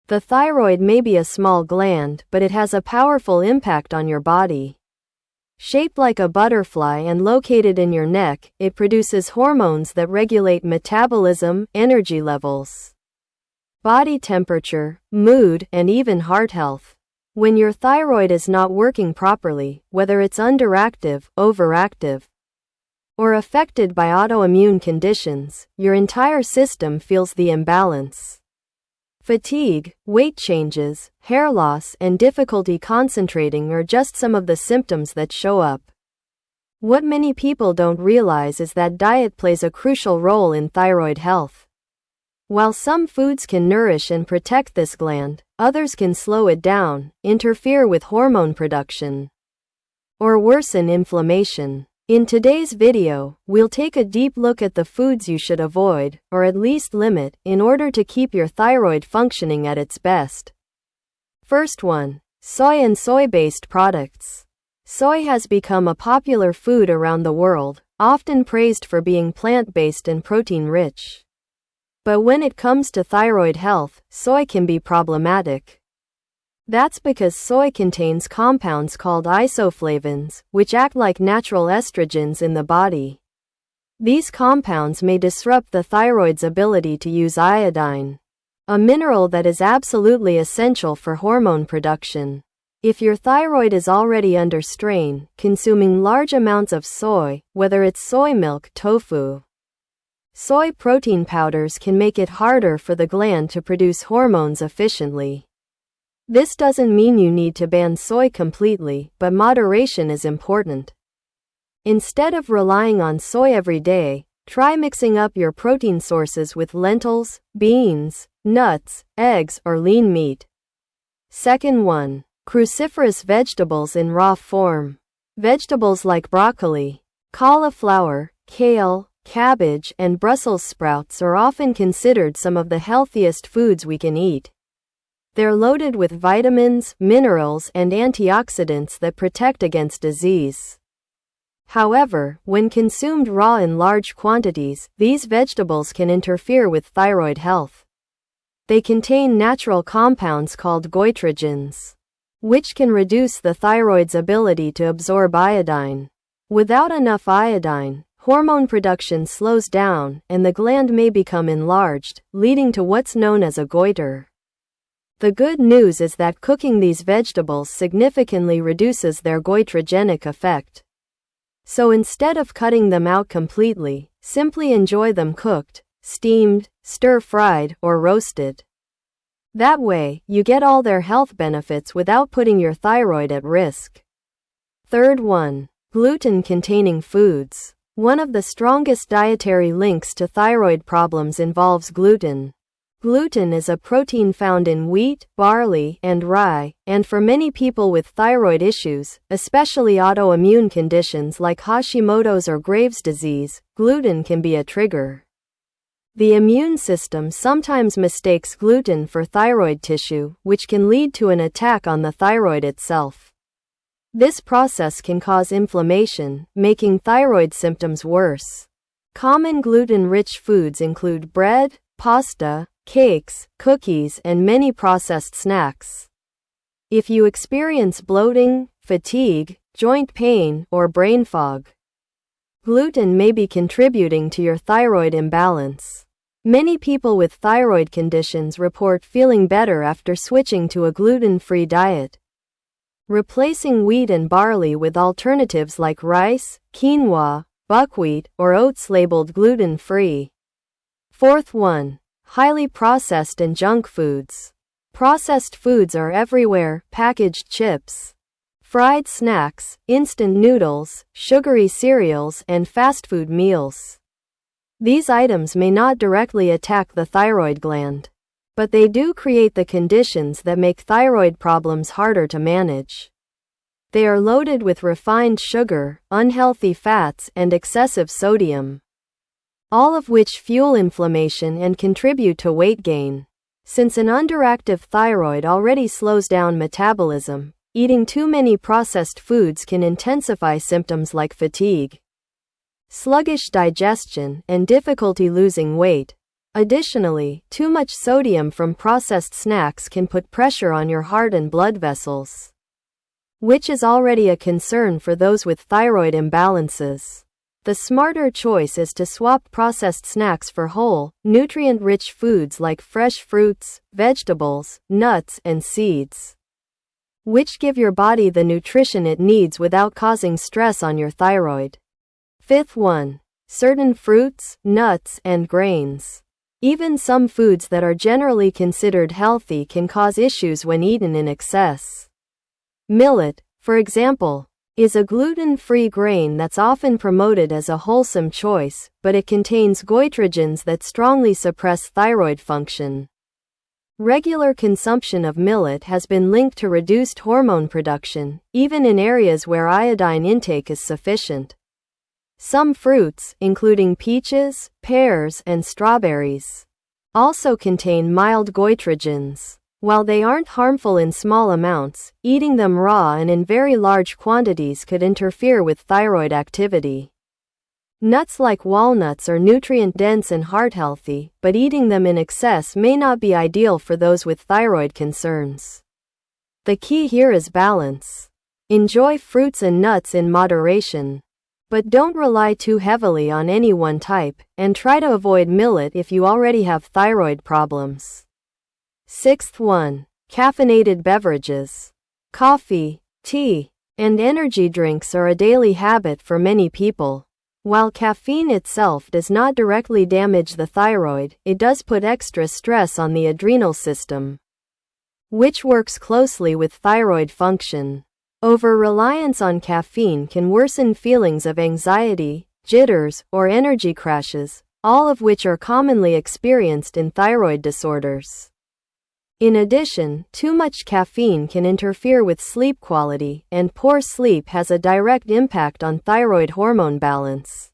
The thyroid may be a small gland, but it has a powerful impact on your body. Shaped like a butterfly and located in your neck, it produces hormones that regulate metabolism, energy levels, body temperature, mood, and even heart health. When your thyroid is not working properly, whether it's underactive, overactive, or affected by autoimmune conditions, your entire system feels the imbalance. Fatigue, weight changes, hair loss, and difficulty concentrating are just some of the symptoms that show up. What many people don't realize is that diet plays a crucial role in thyroid health. While some foods can nourish and protect this gland, others can slow it down, interfere with hormone production, or worsen inflammation. In today's video, we'll take a deep look at the foods you should avoid, or at least limit, in order to keep your thyroid functioning at its best. First one, soy and soy-based products. Soy has become a popular food around the world, often praised for being plant-based and protein-rich. But when it comes to thyroid health, soy can be problematic. That's because soy contains compounds called isoflavones, which act like natural estrogens in the body. These compounds may disrupt the thyroid's ability to use iodine, a mineral that is absolutely essential for hormone production. If your thyroid is already under strain, consuming large amounts of soy, whether it's soy milk, tofu, soy protein powders, can make it harder for the gland to produce hormones efficiently. This doesn't mean you need to ban soy completely, but moderation is important. Instead of relying on soy every day, try mixing up your protein sources with lentils, beans, nuts, eggs, or lean meat. Second one, cruciferous vegetables in raw form. Vegetables like broccoli, cauliflower, kale, cabbage, and Brussels sprouts are often considered some of the healthiest foods we can eat. They're loaded with vitamins, minerals, and antioxidants that protect against disease. However, when consumed raw in large quantities, these vegetables can interfere with thyroid health. They contain natural compounds called goitrogens, which can reduce the thyroid's ability to absorb iodine. Without enough iodine, hormone production slows down, and the gland may become enlarged, leading to what's known as a goiter. The good news is that cooking these vegetables significantly reduces their goitrogenic effect. So instead of cutting them out completely, simply enjoy them cooked, steamed, stir-fried, or roasted. That way, you get all their health benefits without putting your thyroid at risk. Third one, gluten-containing foods. One of the strongest dietary links to thyroid problems involves gluten. Gluten is a protein found in wheat, barley, and rye, and for many people with thyroid issues, especially autoimmune conditions like Hashimoto's or Graves' disease, gluten can be a trigger. The immune system sometimes mistakes gluten for thyroid tissue, which can lead to an attack on the thyroid itself. This process can cause inflammation, making thyroid symptoms worse. Common gluten-rich foods include bread, pasta, cakes, cookies, and many processed snacks. If you experience bloating, fatigue, joint pain, or brain fog, gluten may be contributing to your thyroid imbalance. Many people with thyroid conditions report feeling better after switching to a gluten-free diet. Replacing wheat and barley with alternatives like rice, quinoa, buckwheat, or oats labeled gluten-free. Fourth one, highly processed and junk foods. Processed foods are everywhere: packaged chips, fried snacks, instant noodles, sugary cereals, and fast food meals. These items may not directly attack the thyroid gland, but they do create the conditions that make thyroid problems harder to manage. They are loaded with refined sugar, unhealthy fats, and excessive sodium, all of which fuel inflammation and contribute to weight gain. Since an underactive thyroid already slows down metabolism, eating too many processed foods can intensify symptoms like fatigue, sluggish digestion, and difficulty losing weight. Additionally, too much sodium from processed snacks can put pressure on your heart and blood vessels, which is already a concern for those with thyroid imbalances. The smarter choice is to swap processed snacks for whole, nutrient-rich foods like fresh fruits, vegetables, nuts, and seeds, which give your body the nutrition it needs without causing stress on your thyroid. Fifth one, certain fruits, nuts, and grains. Even some foods that are generally considered healthy can cause issues when eaten in excess. Millet, for example, is a gluten-free grain that's often promoted as a wholesome choice, but it contains goitrogens that strongly suppress thyroid function. Regular consumption of millet has been linked to reduced hormone production, even in areas where iodine intake is sufficient. Some fruits, including peaches, pears, and strawberries, also contain mild goitrogens. While they aren't harmful in small amounts, eating them raw and in very large quantities could interfere with thyroid activity. Nuts like walnuts are nutrient-dense and heart-healthy, but eating them in excess may not be ideal for those with thyroid concerns. The key here is balance. Enjoy fruits and nuts in moderation, but don't rely too heavily on any one type, and try to avoid millet if you already have thyroid problems. Sixth one, caffeinated beverages. Coffee, tea, and energy drinks are a daily habit for many people. While caffeine itself does not directly damage the thyroid, it does put extra stress on the adrenal system, which works closely with thyroid function. Over-reliance on caffeine can worsen feelings of anxiety, jitters, or energy crashes, all of which are commonly experienced in thyroid disorders. In addition, too much caffeine can interfere with sleep quality, and poor sleep has a direct impact on thyroid hormone balance.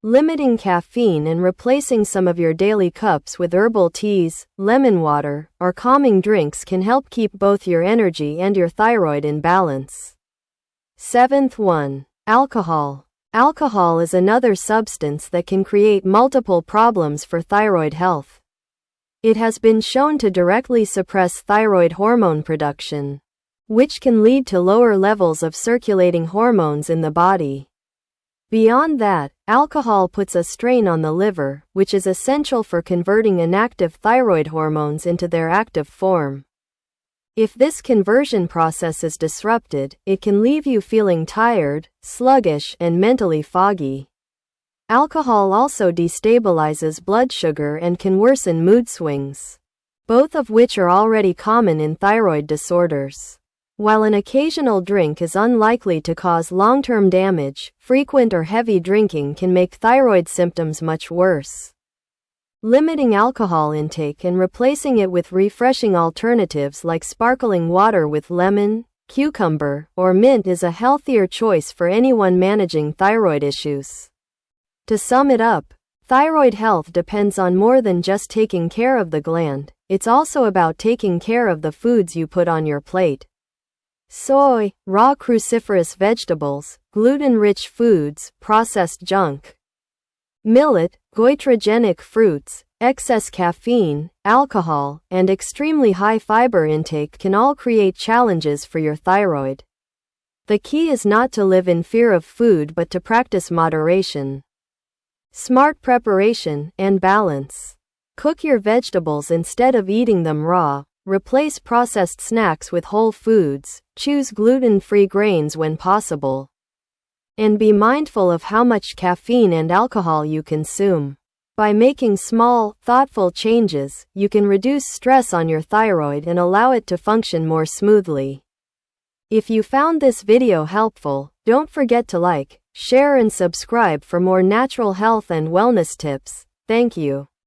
Limiting caffeine and replacing some of your daily cups with herbal teas, lemon water, or calming drinks can help keep both your energy and your thyroid in balance. Seventh one, alcohol. Alcohol is another substance that can create multiple problems for thyroid health. It has been shown to directly suppress thyroid hormone production, which can lead to lower levels of circulating hormones in the body. Beyond that, alcohol puts a strain on the liver, which is essential for converting inactive thyroid hormones into their active form. If this conversion process is disrupted, it can leave you feeling tired, sluggish, and mentally foggy. Alcohol also destabilizes blood sugar and can worsen mood swings, both of which are already common in thyroid disorders. While an occasional drink is unlikely to cause long-term damage, frequent or heavy drinking can make thyroid symptoms much worse. Limiting alcohol intake and replacing it with refreshing alternatives like sparkling water with lemon, cucumber, or mint is a healthier choice for anyone managing thyroid issues. To sum it up, thyroid health depends on more than just taking care of the gland, it's also about taking care of the foods you put on your plate. Soy, raw cruciferous vegetables, gluten-rich foods, processed junk. Millet, goitrogenic fruits, excess caffeine, alcohol, and extremely high fiber intake can all create challenges for your thyroid. The key is not to live in fear of food but to practice moderation, smart preparation, and balance. Cook your vegetables instead of eating them raw. Replace processed snacks with whole foods, choose gluten-free grains when possible, and be mindful of how much caffeine and alcohol you consume. By making small, thoughtful changes, you can reduce stress on your thyroid and allow it to function more smoothly. If you found this video helpful, don't forget to like, share and subscribe for more natural health and wellness tips. Thank you.